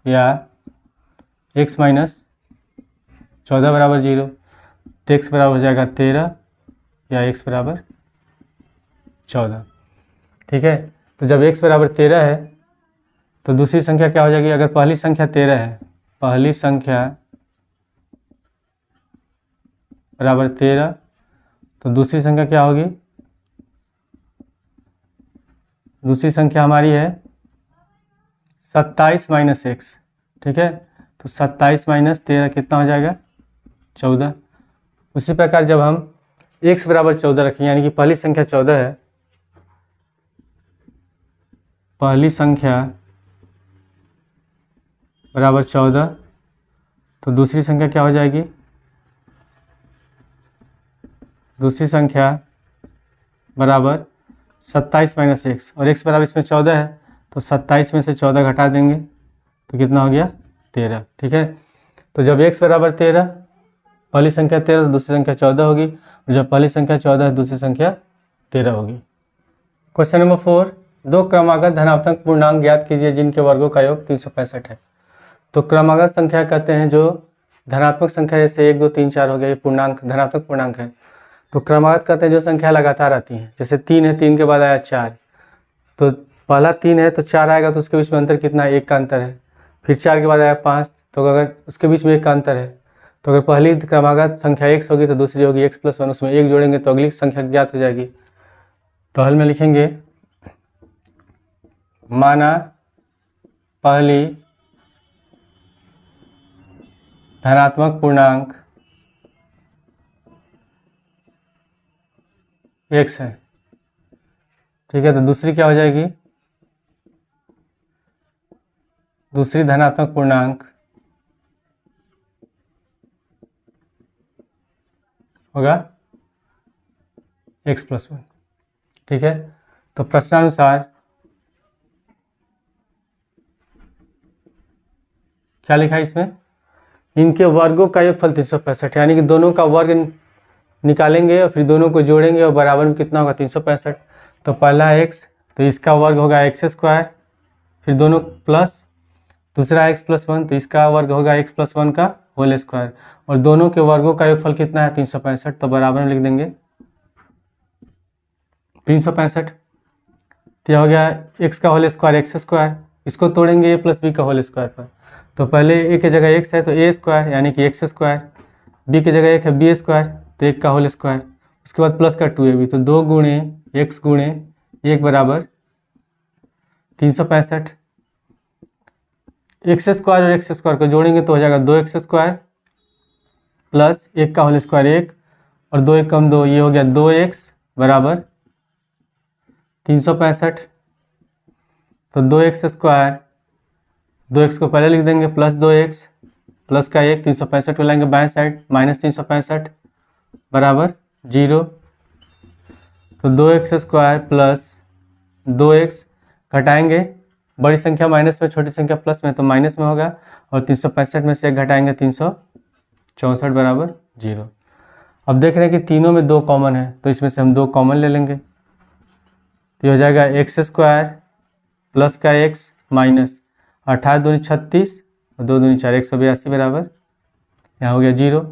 या x माइनस 14 बराबर 0, तो x बराबर हो जाएगा 13 या x बराबर 14, ठीक है। तो जब x बराबर 13 है तो दूसरी संख्या क्या हो जाएगी, अगर पहली संख्या 13 है, पहली संख्या बराबर 13, तो दूसरी संख्या क्या होगी, दूसरी संख्या हमारी है 27 माइनस x, ठीक है। तो 27 माइनस 13 कितना हो जाएगा, 14। उसी प्रकार जब हम x बराबर 14 रखें, यानी कि पहली संख्या 14 है, पहली संख्या बराबर 14, तो दूसरी संख्या क्या हो जाएगी, दूसरी संख्या बराबर 27 माइनस एक्स, और एक्स बराबर इसमें 14 है, तो 27 में से 14 घटा देंगे तो कितना हो गया 13। ठीक है, तो जब एक्स बराबर 13, पहली संख्या 13 तो दूसरी संख्या 14 होगी, और जब पहली संख्या 14 है दूसरी संख्या 13 होगी। क्वेश्चन नंबर 4, दो क्रमागत धनात्मक पूर्णांक ज्ञात कीजिए जिनके वर्गों का योग 365 है। तो क्रमागत संख्या कहते हैं जो धनात्मक संख्या, जैसे 1 2 3 4 हो गया, ये पूर्णांक धनात्मक पूर्णांक है। तो क्रमागत कहते हैं जो संख्या लगातार आती है, जैसे 3 है, 3 के बाद आया 4, तो पहला 3 है तो 4 आएगा, तो उसके बीच में अंतर कितना है, 1 का अंतर है। फिर 4 के बाद आया 5, तो अगर उसके बीच में 1 का अंतर है, तो अगर पहली क्रमागत संख्या x होगी तो दूसरी होगी x+1, उसमें 1 जोड़ेंगे तो अगली संख्या ज्ञात हो जाएगी। तो हल में लिखेंगे, माना पहली धनात्मक पूर्णांक x है। ठीक है, तो दूसरी क्या हो जाएगी, दूसरी धनात्मक पूर्णांक होगा x+1। ठीक है, तो प्रश्नानुसार क्या लिखा है इसमें, इनके वर्गों का योगफल 365, यानी कि दोनों का वर्ग निकालेंगे और फिर दोनों को जोड़ेंगे और बराबर में कितना होगा 365। तो पहला x, तो इसका वर्ग होगा x², फिर दोनों प्लस दूसरा x+1, तो इसका वर्ग होगा x+1 का होल स्क्वायर, और दोनों के वर्गों का योगफल कितना है 365, तो बराबर में लिख देंगे 365। तो यह हो गया x का होल स्क्वायर x², इसको तोड़ेंगे a + b का होल स्क्वायर पर, तो पहले a की जगह x है तो a² यानी कि x², b की जगह 1 है b² तो 1 का होल स्क्वायर, उसके बाद प्लस का 2ab, तो 2 गुणे x गुणे 1 बराबर 365। x² और x² को जोड़ेंगे तो हो जाएगा 2x² प्लस 1 का होल स्क्वायर 1 और 2 1 कम 2, ये हो गया 2x बराबर 365। तो 2x², 2x को पहले लिख देंगे प्लस 2x प्लस का 1, 365 को लाएंगे बाएं साइड, माइनस 365 बराबर 0। तो 2x² प्लस 2x घटाएंगे, बड़ी संख्या माइनस में छोटी संख्या प्लस में, तो माइनस में होगा, और 365 में से 1 घटाएंगे 364 बराबर 0। अब देख रहे हैं कि तीनों में 2 कॉमन है, तो इसमें से हम 2 कॉमन ले लेंगे, तो हो जाएगा x² प्लस का x माइनस 18 दूनी 36 और 2 दूनी 4, 182 बराबर, यहाँ हो गया 0।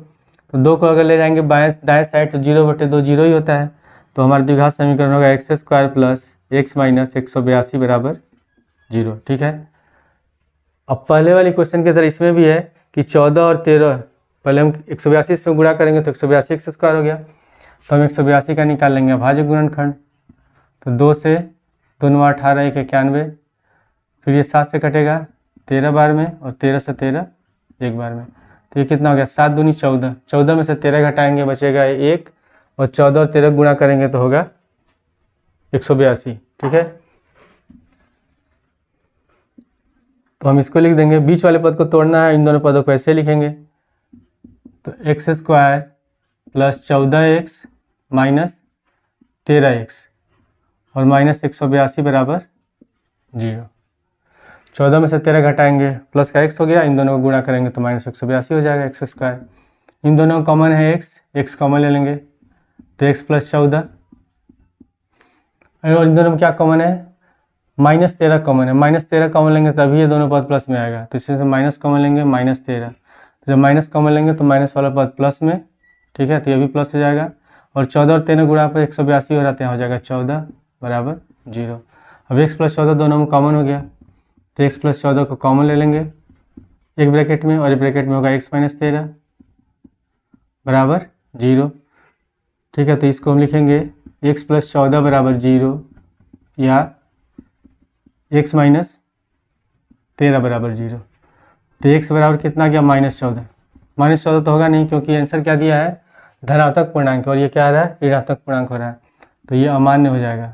तो 2 को अगर ले जाएंगे दाएं साइड तो 0/2 0 ही होता है, तो हमारा द्विघात समीकरण होगा x² प्लस x माइनस 182 बराबर 0। ठीक है, अब पहले वाली क्वेश्चन की तरह इसमें भी है कि 14 और 13, पहले हम 182 इसमें गुणा करेंगे तो 182 x² हो गया, तो हम 182 का निकाल लेंगे अभाज्य गुणनखंड। तो 2 से 2 9 18 1 91, फिर ये 7 से कटेगा 13 बार में, और 13 से 13 एक बार में, तो ये कितना हो गया 7 दूनी 14, 14 में से 13 घटाएंगे बचेगा 1, और 14 और 13 गुणा करेंगे तो होगा 182। ठीक है, तो हम इसको लिख देंगे, बीच वाले पद को तोड़ना है, इन दोनों पदों को ऐसे लिखेंगे, तो x² plus 14x minus 13x और माइनस 182 बराबर 0। 14 में से 13 घटाएंगे, प्लस का x हो गया, इन दोनों को गुणा करेंगे तो माइनस 182 हो जाएगा x²। इन दोनों का कॉमन है x कॉमन ले लेंगे तो x प्लस 14, और इन दोनों में क्या कॉमन है, माइनस 13 कॉमन है, माइनस 13 कॉमन लेंगे तभी ये दोनों पद प्लस में आएगा, तो इसमें से माइनस कॉमन लेंगे -13, तो जब माइनस कॉमन लेंगे तो माइनस वाला पद प्लस में। ठीक है, तो ये भी प्लस हो जाएगा, और 14 और 13 गुणा पर 182 हो जाते हैं, हो जाएगा 14 बराबर 0। अब x प्लस 14 दोनों में कॉमन हो गया, तो x प्लस 14 को कॉमन ले लेंगे एक ब्रैकेट में, और एक ब्रैकेट में होगा x माइनस 13 बराबर 0। ठीक है, तो इसको हम लिखेंगे x प्लस 14 बराबर 0 या x माइनस 13 बराबर 0। तो x बराबर कितना गया -14, -14 तो होगा नहीं क्योंकि आंसर क्या दिया है धनात्मक पूर्णांक, और ये क्या आ रहा है ऋणात्मक पूर्णांक हो रहा है, तो ये अमान्य हो जाएगा।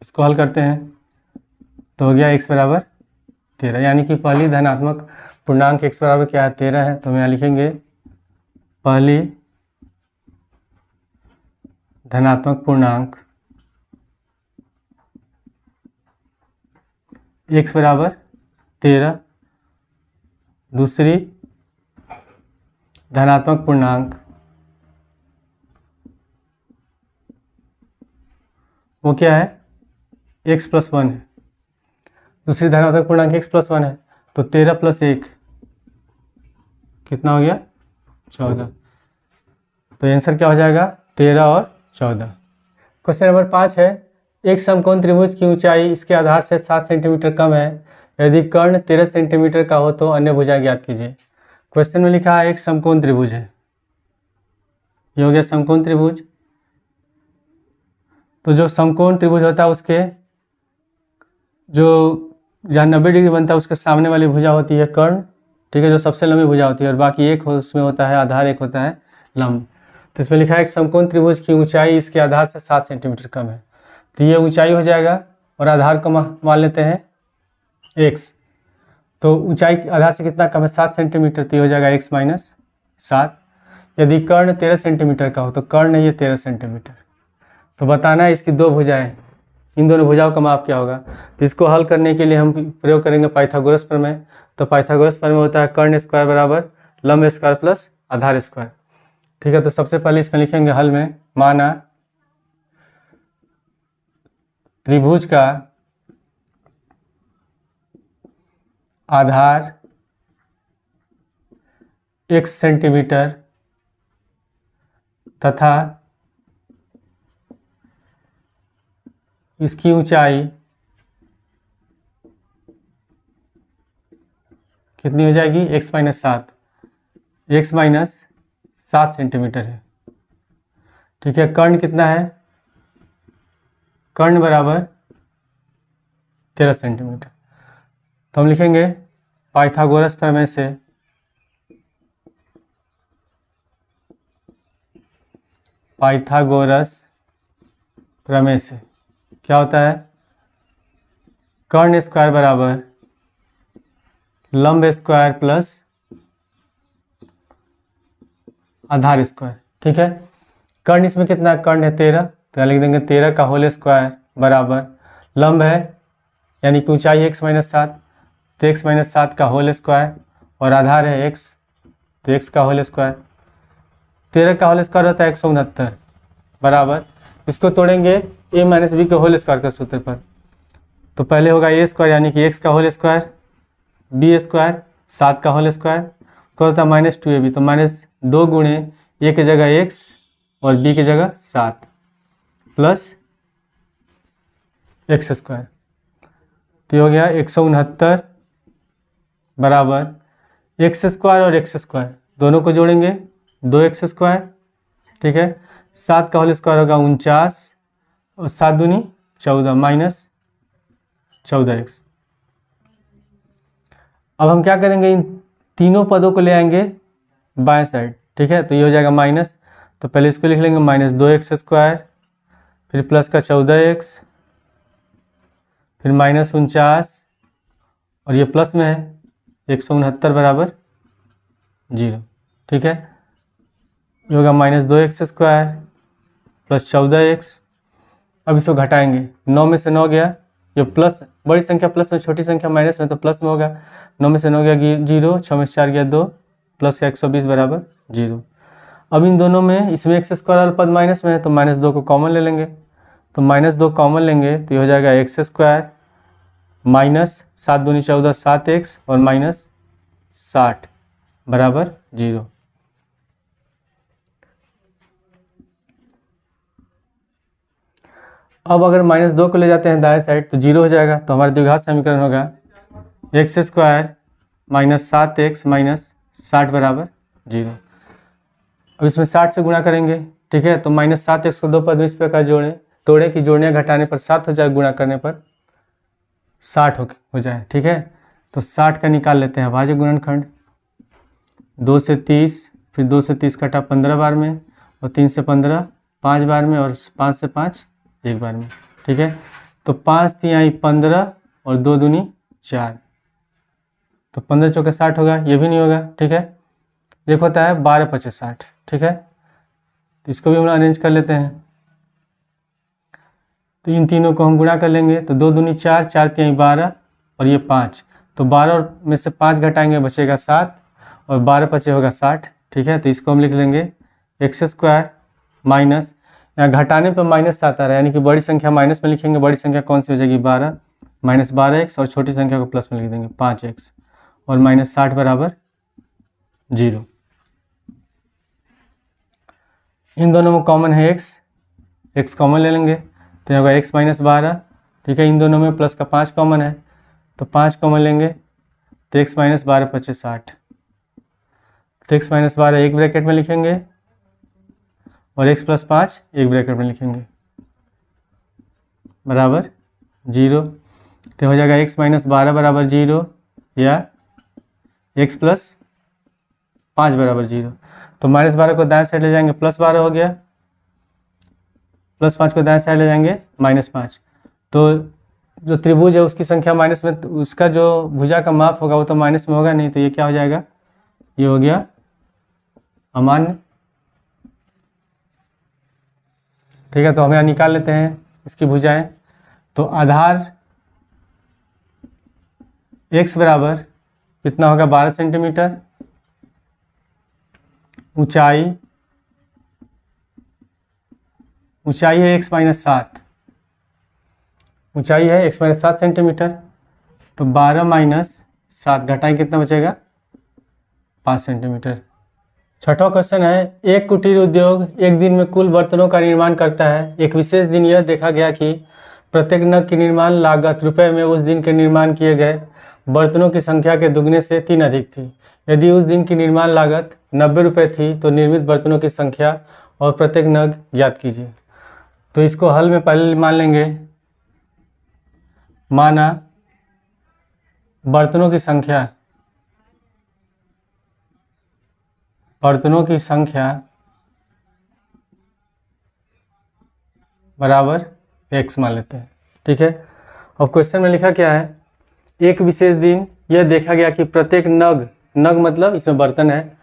इसको हल करते हैं तो हो गया x बराबर 13, यानी कि पहली धनात्मक पूर्णांक x बराबर क्या है 13 है, तो हम यहाँ लिखेंगे पहली धनात्मक पूर्णांक x बराबर 13, दूसरी धनात्मक पूर्णांक वो क्या है, x + 1 है। दूसरी धनात्मक पूर्णांक x + 1 है, तो 13 + 1 कितना हो गया, 14। तो आंसर क्या हो जाएगा, 13 और 14। क्वेश्चन नंबर 5 है, एक समकोण त्रिभुज की ऊंचाई इसके आधार से 7 सेंटीमीटर कम है। यदि कर्ण 13 सेंटीमीटर का हो तो अन्य भुजा ज्ञात कीजिए। क्वेश्चन में लिखा है एक समकोण त्रिभुज है, ये हो गया समकोण त्रिभुज। तो जो समकोण त्रिभुज होता है उसके जो जहाँ 90 डिग्री बनता है उसके सामने वाली भुजा होती है कर्ण, ठीक है, जो सबसे लंबी भुजा होती है, और बाकी एक उसमें होता है आधार, एक होता है लंब। तो इसमें लिखा है एक समकोण त्रिभुज की ऊंचाई इसके आधार से 7 सेंटीमीटर कम है। तो ये ऊंचाई हो जाएगा और आधार को मान लेते हैं x। तो ऊंचाई आधार से कितना कम है, 7 सेंटीमीटर, तो ये हो जाएगा x - 7। यदि कर्ण 13 सेंटीमीटर का हो तो कर्ण नहीं है 13 सेंटीमीटर। तो बताना है इसकी दो भुजाएं, इन दोनों भुजाओं का माप क्या होगा। तो इसको हल करने के लिए हम प्रयोग करेंगे पाइथागोरस प्रमेय। तो पाइथागोरस प्रमेय होता है कर्ण स्क्वायर बराबर लंब स्क्वायर प्लस आधार स्क्वायर, ठीक है। तो सबसे पहले इसमें लिखेंगे हल में, माना त्रिभुज का आधार x सेंटीमीटर तथा इसकी ऊंचाई कितनी हो जाएगी, x - 7 सेंटीमीटर है, ठीक है। कर्ण कितना है, कर्ण बराबर 13 सेंटीमीटर। तो हम लिखेंगे पाइथागोरस प्रमेय से क्या होता है, कर्ण स्क्वायर बराबर लंब स्क्वायर प्लस आधार स्क्वायर, ठीक है। कर्ण इसमें कितना, कर्ण है 13, तो लिख देंगे 13 का होल स्क्वायर बराबर लंब है यानी कि ऊंचाई x - 7, तो x - 7 का होल स्क्वायर, और आधार है x, तो x का होल स्क्वायर। 13 का होल स्क्वायर होता है 169 बराबर, इसको तोड़ेंगे a - b के होल स्क्वायर का सूत्र पर। तो पहले होगा a स्क्वायर यानी कि x का होल स्क्वायर, b स्क्वायर 7 का होल स्क्वायर, उसका होता है -2ab, तो -2 गुणे a की जगह x और b की जगह 7 प्लस x स्क्वायर। तो हो गया 169 बराबर x स्क्वायर और x स्क्वायर दोनों को जोड़ेंगे 2x स्क्वायर, ठीक है। 7 का होल स्क्वायर होगा 49 और 7 दूनी 14 माइनस 14x। अब हम क्या करेंगे, इन तीनों पदों को ले आएंगे बाएं साइड, ठीक है। तो ये हो जाएगा माइनस, तो पहले इसको लिख लेंगे -2x स्क्वायर, फिर प्लस का 14x, फिर -49 और ये प्लस में है 169 बराबर 0, ठीक है। ये होगा -2x स्क्वायर प्लस 14x। अब इसको घटाएंगे, 9 में से 9 गया, ये प्लस बड़ी संख्या प्लस में, छोटी संख्या माइनस में, तो प्लस में होगा। 9 में से 9 गया 0, 6 में से 4 गया 2, प्लस का 120 बराबर 0। अब इन दोनों में, इसमें x स्क्वायर वाला पद माइनस में है तो -2 को कॉमन ले लेंगे, तो -2 कॉमन लेंगे तो ये हो जाएगा x स्क्वायर माइनस 7 दूनी 14 7x और माइनस 60 बराबर 0। अब अगर -2 को ले जाते हैं दाएं साइड तो 0 हो जाएगा, तो हमारा द्विघात समीकरण होगा x square minus 7x minus 60 बराबर 0। अब इसमें 60 से गुणा करेंगे, ठीक है। तो -7x को दो पद में इस प्रकार तोड़े कि जोड़ने घटाने पर 7 हो जाए, गुणा करने पर 60 हो जाए, ठीक है। तो 60 का निकाल लेते हैं भाज्य गुणनखंड, 2 से 30, फिर 2 से 30 कटा 15 बार में, और 3 से 15 5 बार में, और 5 से 5 1 बार में, ठीक है। तो 5 तिहाई 15 और 2 दूनी 4, तो 15 चौके 60 होगा, ये भी नहीं होगा, ठीक है। एक होता है 12 × 5 = 60, ठीक है। तो इसको भी हम अरेंज कर लेते हैं, तो इन तीनों को हम गुणा कर लेंगे, तो 2 दूनी 4, 4 तिहाई 12 और ये 5, तो 12 में से 5 घटाएंगे बचेगा 7 और 12 पचे होगा 60। ठीक है, तो इसको हम लिख लेंगे x² माइनस, यहाँ घटाने पर -7 आ रहा है, यानी कि बड़ी संख्या माइनस में लिखेंगे, बड़ी संख्या कौन सी हो जाएगी 12 माइनस 12x और छोटी संख्या को प्लस में लिख देंगे 5x और -60 बराबर 0। इन दोनों में कॉमन है x कॉमन ले लेंगे तो होगा x माइनस 12। ठीक है, इन दोनों में प्लस का 5 कॉमन है तो 5 कॉमन लेंगे तो x माइनस 12 पचे 60, तो x माइनस 12 एक ब्रैकेट में लिखेंगे और x प्लस 5 एक ब्रैकेट में लिखेंगे बराबर 0। तो हो जाएगा x माइनस 12 बराबर 0 या x प्लस 5 बराबर 0। तो -12 को दाएं साइड ले जाएंगे +12 हो गया, +5 को दाएं साइड ले जाएंगे -5। तो जो त्रिभुज है उसकी संख्या माइनस में, तो उसका जो भुजा का माप होगा वो तो माइनस में होगा नहीं, तो ये क्या हो जाएगा, ये हो गया अमान्य। ठीक है, तो हम यहाँ निकाल लेते हैं इसकी भुजाएं। तो आधार x बराबर कितना होगा 12 सेंटीमीटर, ऊंचाई है x माइनस 7, ऊंचाई है x माइनस 7 सेंटीमीटर, तो 12 माइनस 7 घटाएं कितना बचेगा 5 सेंटीमीटर। छठा क्वेश्चन है, एक कुटीर उद्योग एक दिन में कुल बर्तनों का निर्माण करता है। एक विशेष दिन यह देखा गया कि प्रत्येक नग की निर्माण लागत रुपए में उस दिन के निर्माण किए गए बर्तनों की संख्या के दुगने से 3 अधिक थी। यदि उस दिन की निर्माण लागत 90 रुपये थी तो निर्मित बर्तनों की संख्या और प्रत्येक नग ज्ञात कीजिए। तो इसको हल में पहले मान लेंगे, माना बर्तनों की संख्या बराबर x मान लेते हैं। ठीक है, अब क्वेश्चन में लिखा क्या है, एक विशेष दिन यह देखा गया कि प्रत्येक नग मतलब इसमें बर्तन है,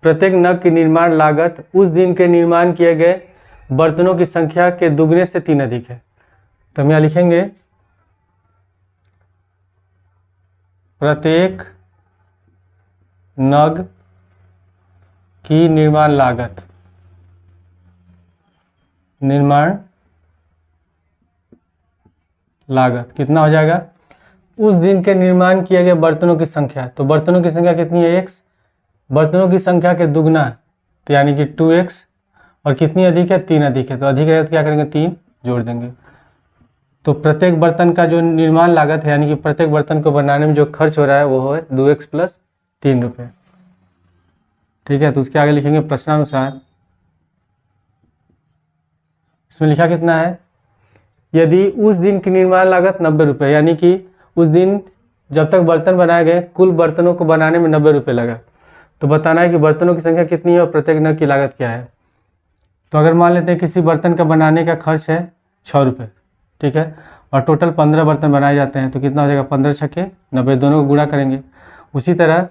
प्रत्येक नग की निर्माण लागत उस दिन के निर्माण किए गए बर्तनों की संख्या के दुगने से 3 अधिक है। तो हम यहाँ लिखेंगे प्रत्येक नग की निर्माण लागत कितना हो जाएगा, उस दिन के निर्माण किए गए बर्तनों की संख्या, तो बर्तनों की संख्या कितनी है x, बर्तनों की संख्या के दुगना तो यानी कि 2x, और कितनी अधिक है 3 अधिक है, तो अधिक है तो क्या करेंगे 3 जोड़ देंगे। तो प्रत्येक बर्तन का जो निर्माण लागत है यानी कि प्रत्येक बर्तन को बनाने में जो खर्च हो रहा है वो है 2x प्लस 3 रुपये। ठीक है, तो उसके आगे लिखेंगे प्रश्नानुसार, इसमें लिखा कितना है, यदि उस दिन की निर्माण लागत 90 रुपये, यानी कि उस दिन जब तक बर्तन बनाए गए कुल बर्तनों को बनाने में 90 रुपये लगा, तो बताना है कि बर्तनों की संख्या कितनी है और प्रत्येक नग की लागत क्या है। तो अगर मान लेते हैं किसी बर्तन का बनाने का खर्च है 6 रुपये, ठीक है, और टोटल 15 बर्तन बनाए जाते हैं, तो कितना हो जाएगा 15 छक्के 90, दोनों को गुणा करेंगे। उसी तरह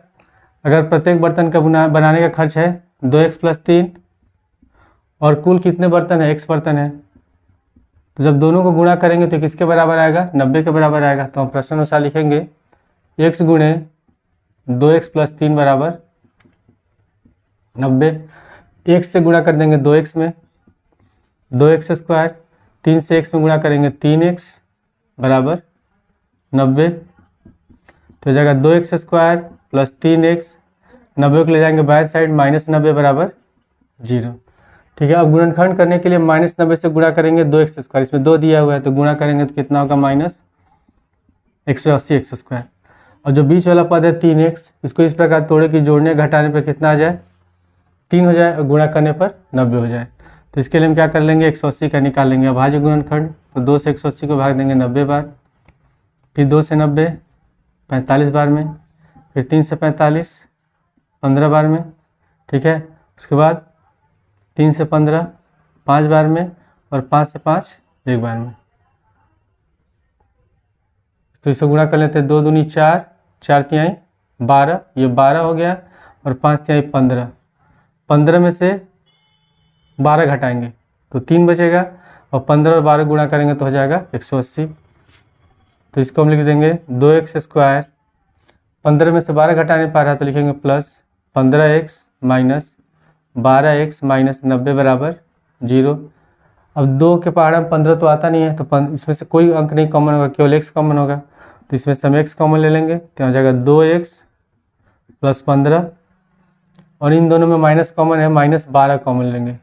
अगर प्रत्येक बर्तन का बनाने का खर्च है 2x प्लस 3 और कुल कितने बर्तन है x बर्तन है, तो जब दोनों को गुणा करेंगे तो किसके बराबर आएगा 90 के बराबर आएगा। तो हम प्रश्न अनुसार लिखेंगे x गुणे 2x प्लस 3 बराबर 90, x से गुणा कर देंगे 2x में, 2x स्क्वायर, 3 से x में गुणा करेंगे 3x बराबर 90, तो हो जाएगा 2x स्क्वायर प्लस 3x, 90 को ले जाएंगे बाएं साइड -90 बराबर 0। ठीक है, अब गुणनखंड करने के लिए -90 से गुणा करेंगे 2x स्क्वायर, इसमें 2 दिया हुआ है तो गुणा करेंगे तो कितना होगा -180 x स्क्वायर, और जो बीच वाला पद है 3x, इसको इस प्रकार तोड़े कि जोड़ने घटाने पर कितना आ जाए 3 हो जाए और गुणा करने पर 90 हो जाए। तो इसके लिए हम क्या कर लेंगे 180 का निकाल लेंगे अभाज्य गुणनखंड, तो 2 से 180 को भाग देंगे 90 बार, फिर 2 से 90 45 बार में, फिर 3 से 45 15 बार में। ठीक है, उसके बाद 3 से 15 5 बार में और 5 से 5 1 बार में। तो इसे गुणा कर लेते हैं, 2 दूनी 4, 4 तिहाई 12, ये 12 हो गया, और 5 तिहाई 15, 15 में से 12 घटाएंगे तो 3 बचेगा, और 15 और 12 गुणा करेंगे तो हो जाएगा 180। तो इसको हम लिख देंगे 2x², 15 में से 12 घटा नहीं पा रहा तो लिखेंगे plus 15x minus 12x minus 90 बराबर 0। अब 2 के पहाड़ में 15 तो आता नहीं है, तो इसमें से कोई अंक नहीं कॉमन होगा, केवल x कॉमन होगा। तो इसमें से हम x कॉमन ले लेंगे तो हो जाएगा 2x प्लस 15, और इन दोनों में माइनस कॉमन है, माइनस 12 कॉमन लेंगे।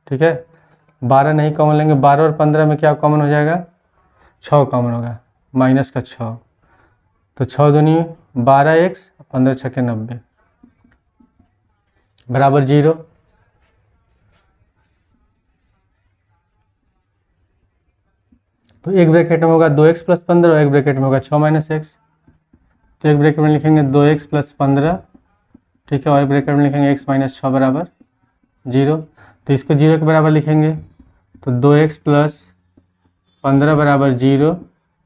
ठीक है, 12 नहीं कॉमन लेंगे, 12 और 15 में क्या कॉमन हो जाएगा, 6 कॉमन होगा, माइनस का 6। तो 6 दूनी 12x, 15 छक्के 90 बराबर 0। तो एक ब्रैकेट में होगा 2x प्लस 15 और एक ब्रैकेट में होगा 6 माइनस x। तो एक ब्रैकेट में लिखेंगे 2x प्लस 15, ठीक है, और एक ब्रैकेट में लिखेंगे x माइनस 6 बराबर 0। तो इसको 0 के बराबर लिखेंगे तो 2x प्लस 15 बराबर 0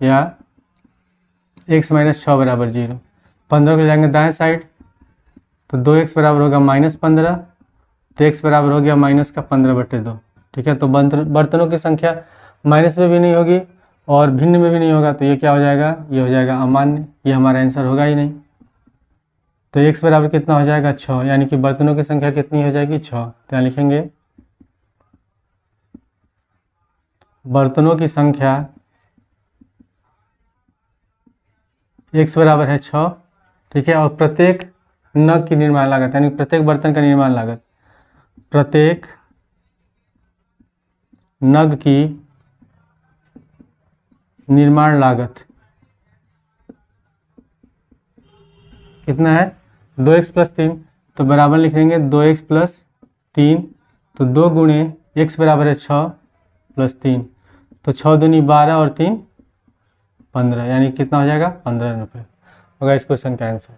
या x माइनस 6 बराबर 0। 15 को जाएंगे दाएं साइड तो 2x बराबर होगा माइनस 15, तो x बराबर हो गया माइनस का 15/2। ठीक है, तो बर्तनों की संख्या माइनस में भी नहीं होगी और भिन्न में भी नहीं होगा, तो ये क्या हो जाएगा, ये हो जाएगा अमान्य, ये हमारा आंसर होगा ही नहीं। तो x बराबर कितना हो जाएगा 6, यानी कि बर्तनों की संख्या कितनी हो जाएगी 6। तो यहाँ लिखेंगे बर्तनों की संख्या x बराबर है 6। ठीक है, और प्रत्येक नग की निर्माण लागत यानी प्रत्येक बर्तन का निर्माण लागत, प्रत्येक नग की निर्माण लागत कितना है 2x प्लस 3, तो बराबर लिखेंगे 2x प्लस 3। तो 2 गुणे x बराबर है 6 प्लस 3, तो 6 दूनी 12 और 3 15, यानी कितना हो जाएगा 15 रुपये होगा इस क्वेश्चन का आंसर।